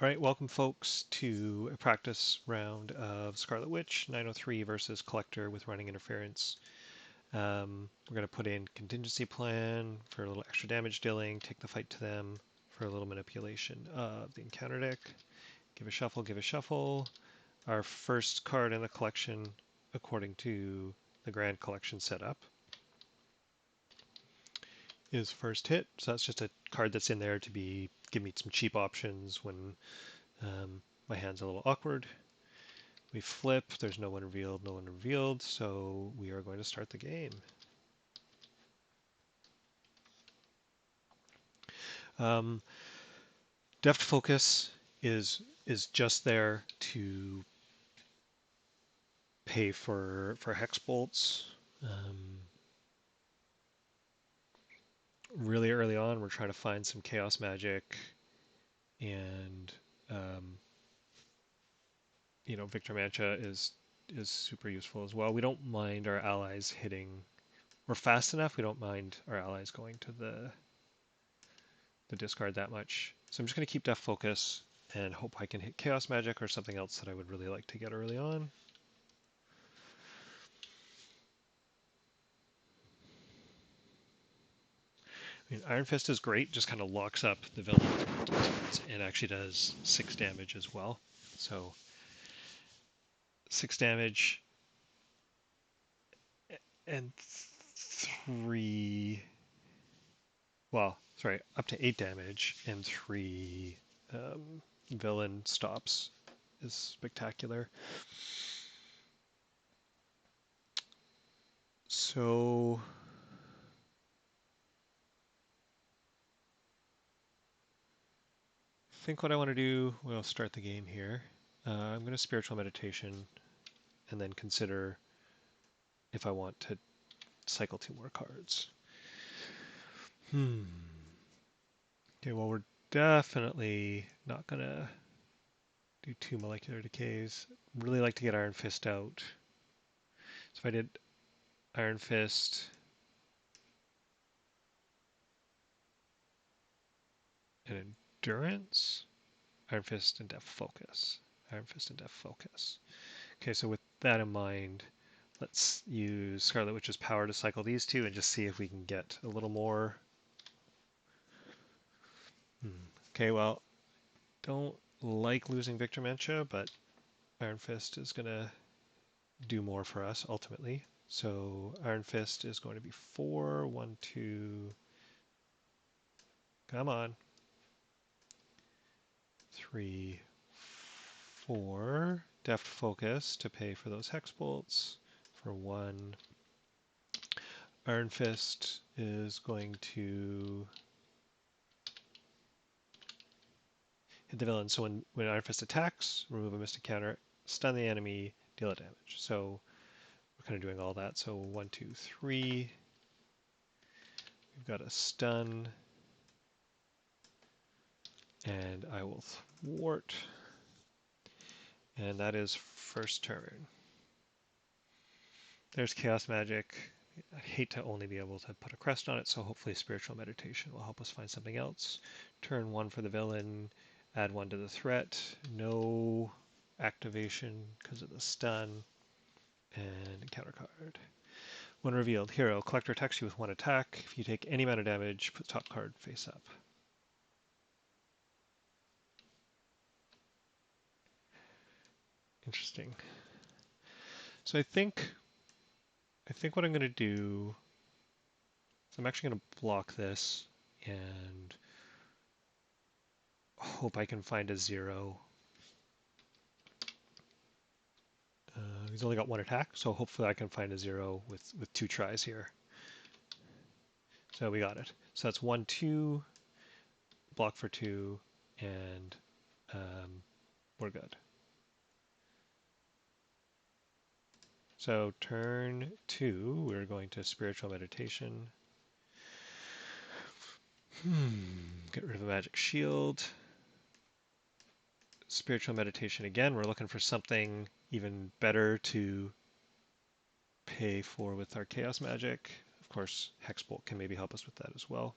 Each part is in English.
All right, welcome folks to a practice round of Scarlet Witch 903 versus Collector with running interference. We're going to put in contingency plan for a little extra damage dealing, take the fight to them for a little manipulation of the encounter deck. Give a shuffle, give a shuffle. Our first card in the collection, according to the grand collection setup, is first hit. So that's just a card that's in there to give me some cheap options when my hand's a little awkward. We flip, there's no one revealed, so we are going to start the game. Deft focus is just there to pay for hex bolts. Really early on, we're trying to find some chaos magic, and Victor Mancha is super useful as well. We don't mind our allies hitting. We're fast enough. We don't mind our allies going to the discard that much. So I'm just going to keep Deft Focus and hope I can hit Chaos Magic or something else that I would really like to get early on. I mean, Iron Fist is great, just kind of locks up the villain and actually does 6 damage as well. So 6 damage and 3, well, sorry, up to 8 damage and 3 villain stops is spectacular. So I think what I want to do, we'll start the game here. I'm going to spiritual meditation and then consider if I want to cycle 2 more cards. Okay, well, we're definitely not going to do 2 molecular decays. Really like to get Iron Fist out. So if I did Iron Fist and Endurance, Iron Fist and Deft Focus. Iron Fist and Deft Focus. Okay, so with that in mind, let's use Scarlet Witch's power to cycle these 2 and just see if we can get a little more. Okay, well, don't like losing Victor Mancha, but Iron Fist is going to do more for us ultimately. So Iron Fist is going to be 4, 1, 2. Come on. 3, 4. Deft Focus to pay for those Hex Bolts for 1. Iron Fist is going to hit the villain. So when Iron Fist attacks, remove a mystic counter, stun the enemy, deal it damage. So we're kind of doing all that. So 1, 2, 3. We've got a stun. And I will thwart. And that is first turn. There's Chaos Magic. I hate to only be able to put a crest on it, so hopefully Spiritual Meditation will help us find something else. Turn 1 for the villain, add 1 to the threat. No activation because of the stun. And encounter card. When revealed, hero, collector attacks you with 1 attack. If you take any amount of damage, put top card face up. Interesting. So I think what I'm going to do is I'm actually going to block this and hope I can find a 0. He's only got 1 attack, so hopefully I can find a 0 with 2 tries here. So we got it. So that's 1, 2, block for 2, and we're good. So turn 2, we're going to Spiritual Meditation. Get rid of a Magic Shield. Spiritual Meditation again. We're looking for something even better to pay for with our Chaos Magic. Of course, Hexbolt can maybe help us with that as well.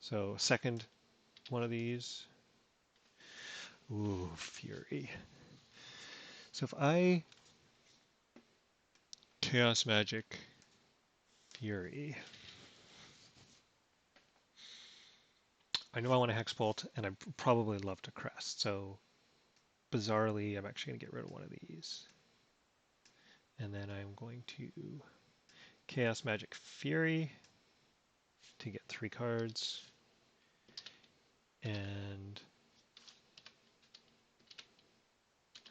So second one of these. Ooh, Fury. So if I Chaos Magic Fury, I know I want a Hexbolt, and I probably love to Crest. So bizarrely, I'm actually going to get rid of one of these. And then I'm going to Chaos Magic Fury to get 3 cards. And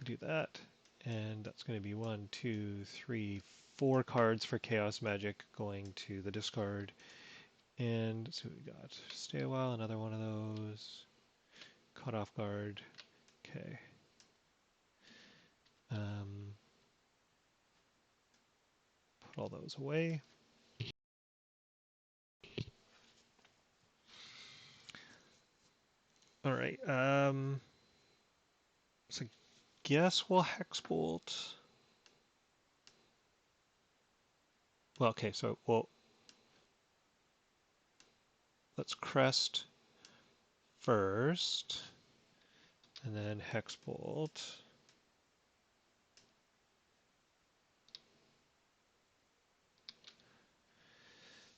do that. And that's going to be 1, 2, 3, 4 cards for Chaos Magic going to the discard. And so we got Stay a While, another one of those. Caught Off Guard. Okay. Put all those away. All right. So guess we'll Hexbolt. Well, okay. So let's Crest first, and then Hexbolt.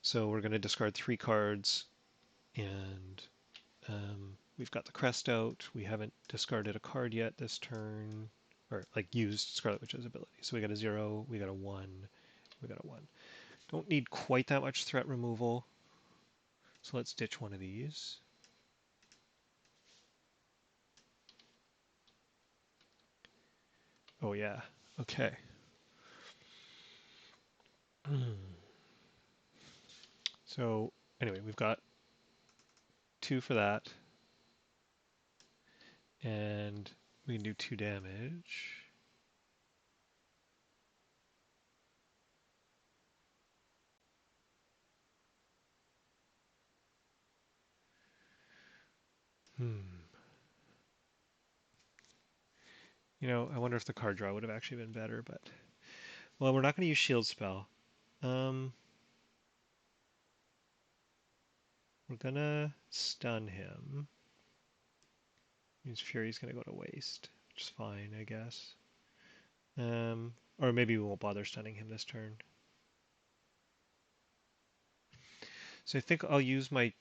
So we're going to discard 3 cards, and we've got the Crest out. We haven't discarded a card yet this turn, or like used Scarlet Witch's ability. So we got a 0, we got a 1, we got a 1. Don't need quite that much threat removal. So let's ditch one of these. Oh yeah, okay. So anyway, we've got 2 for that. And we can do 2 damage. You know, I wonder if the card draw would have actually been better, but... Well, we're not going to use Shield Spell. We're going to stun him. Means Fury's going to go to waste, which is fine, I guess. Or maybe we won't bother stunning him this turn. So I think I'll use my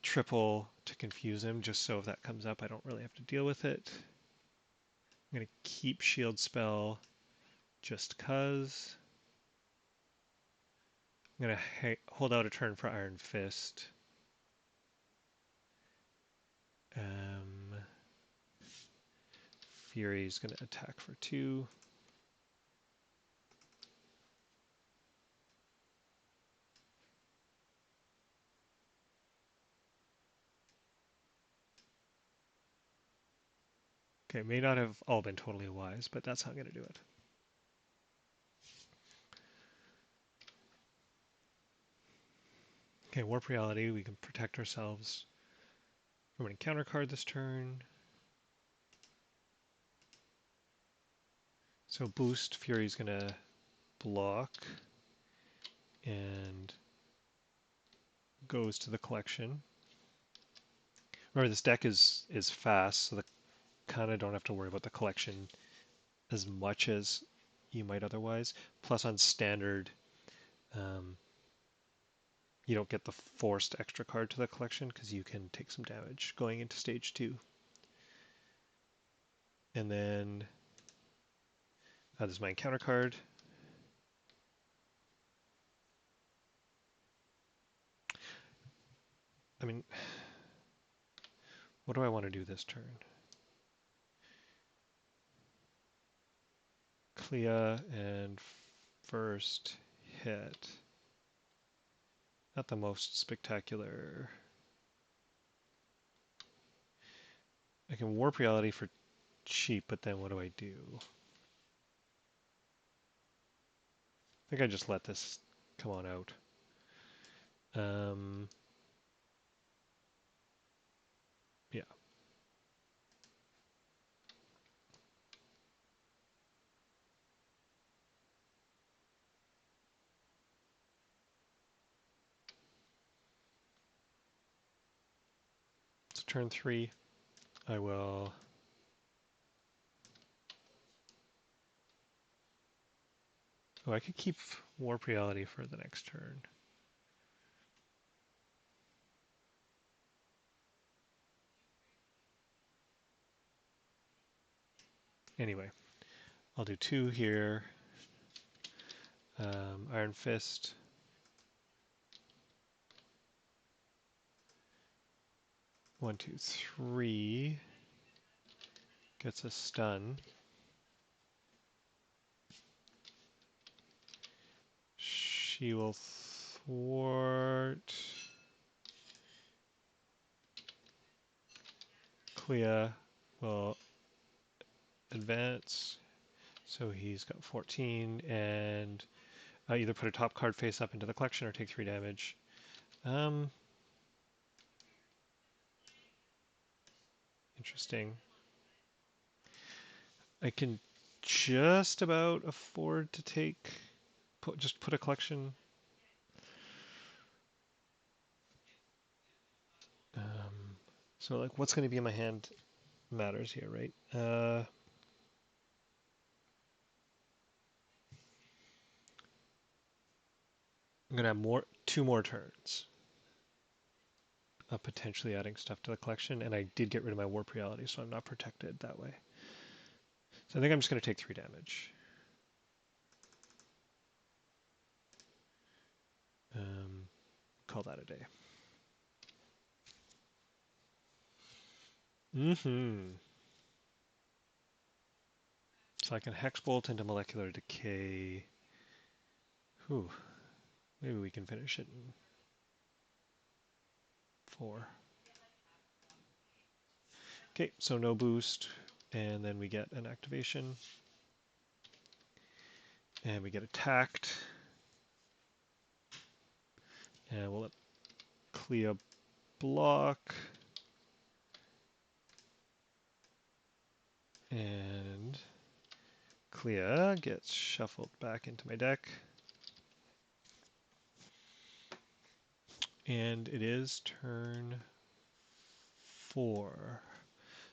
triple to confuse him, just so if that comes up, I don't really have to deal with it. I'm going to keep Shield Spell just because. I'm going to hold out a turn for Iron Fist. Fury's going to attack for 2. Okay, may not have all been totally wise, but that's how I'm going to do it. Okay, Warp Reality, we can protect ourselves from an encounter card this turn. So boost, Fury's going to block and goes to the collection. Remember, this deck is fast, so the kind of don't have to worry about the collection as much as you might otherwise. Plus on standard, you don't get the forced extra card to the collection because you can take some damage going into stage 2. And then this is my encounter card. I mean, what do I want to do this turn? Clea and first hit. Not the most spectacular. I can warp reality for cheap, but then what do I do? I think I just let this come on out. Yeah. So turn 3. I will... Oh, I could keep Warp Reality for the next turn. Anyway, I'll do 2 here. Iron Fist. One, two, three. Gets a stun. She will thwart. Clea will advance. So he's got 14 and either put a top card face up into the collection or take 3 damage. Interesting. I can just about afford to take, just put a collection. So like what's going to be in my hand matters here, right? I'm going to have 2 more turns of potentially adding stuff to the collection, and I did get rid of my Warp Reality, so I'm not protected that way. So I think I'm just going to take 3 damage. Call that a day. So I can Hex Bolt into Molecular Decay. Whew. Maybe we can finish it in 4. Okay, so no boost, and then we get an activation. And we get attacked. And we'll let Clea block. And Clea gets shuffled back into my deck. And it is turn 4.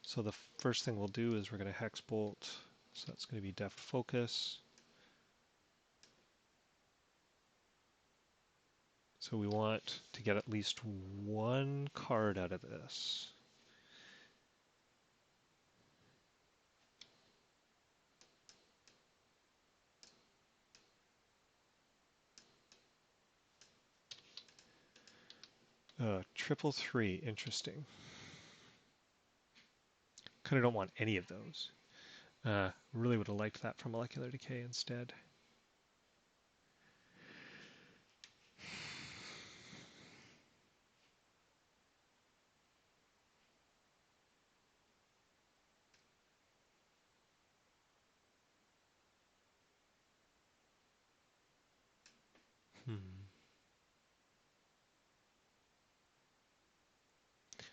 So the first thing we'll do is we're going to Hex Bolt. So that's going to be Deft Focus. So we want to get at least 1 card out of this. Triple 3, interesting. Kind of don't want any of those. Really would have liked that for Molecular Decay instead.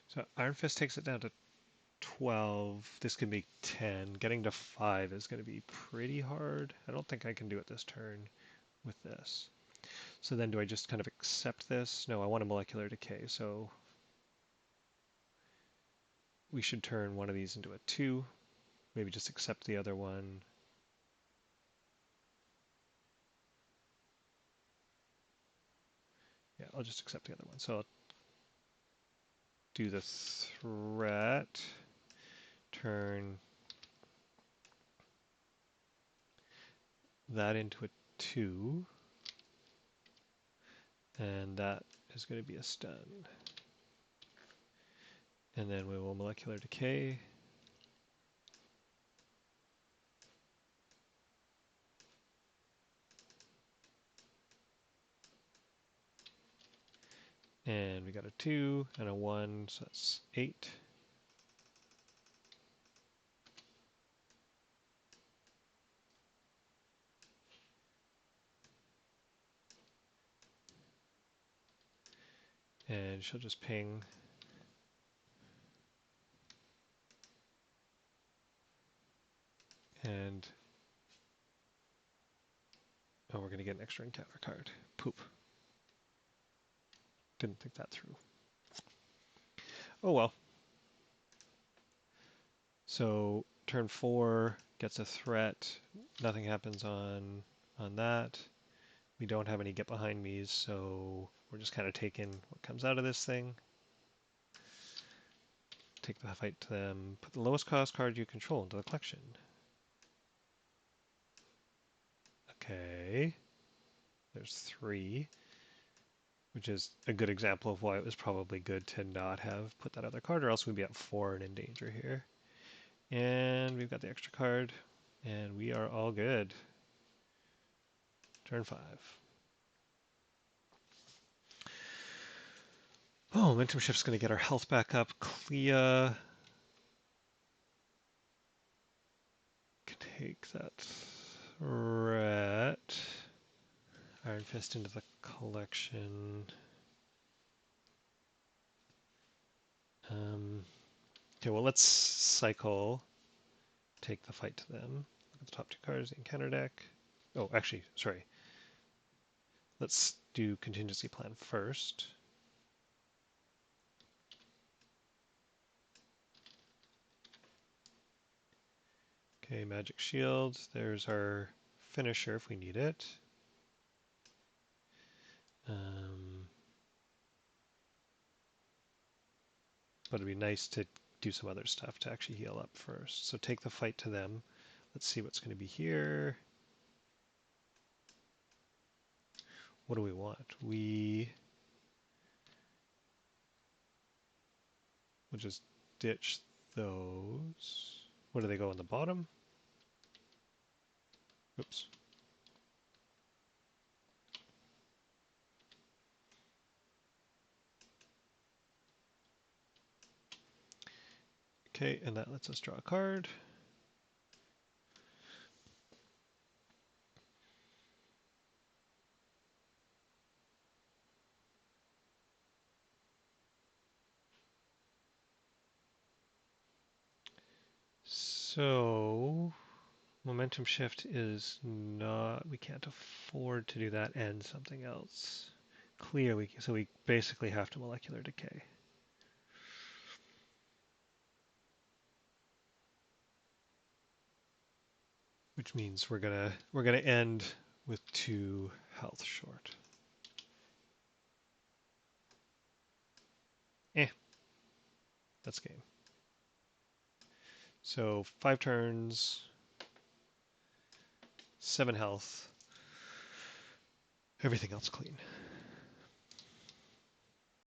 So Iron Fist takes it down to 12. This can be 10. Getting to 5 is going to be pretty hard. I don't think I can do it this turn with this. So then do I just kind of accept this? No, I want a Molecular Decay, so we should turn one of these into a 2. Maybe just accept the other one. Yeah, I'll just accept the other one. So I'll do the threat, turn that into a 2, and that is going to be a stun. And then we will Molecular Decay. And we got a 2 and a 1, so that's 8. And she'll just ping. And oh, we're going to get an extra encounter card. Poop. Didn't think that through. Oh well. So turn 4 gets a threat. Nothing happens on that. We don't have any get behind me's, so we're just kind of taking what comes out of this thing. Take the fight to them. Put the lowest cost card you control into the collection. Okay. There's 3, which is a good example of why it was probably good to not have put that other card, or else we'd be at 4 and in danger here. And we've got the extra card, and we are all good. Turn 5. Oh, Momentum Shift's going to get our health back up. Clea can take that threat. Iron Fist into the collection. Okay, well, let's cycle. Take the fight to them. Look at the top 2 cards, the encounter deck. Oh, actually, sorry. Let's do contingency plan first. Okay, Magic Shield. There's our finisher if we need it. But it'd be nice to do some other stuff to actually heal up first. So take the fight to them. Let's see what's going to be here. What do we want? We'll just ditch those. Where do they go on the bottom? Oops. Okay, and that lets us draw a card. So, momentum shift is not, we can't afford to do that and something else. Clear, so we basically have to molecular decay. Which means we're gonna end with 2 health short. That's game. So 5 turns, 7 health, everything else clean.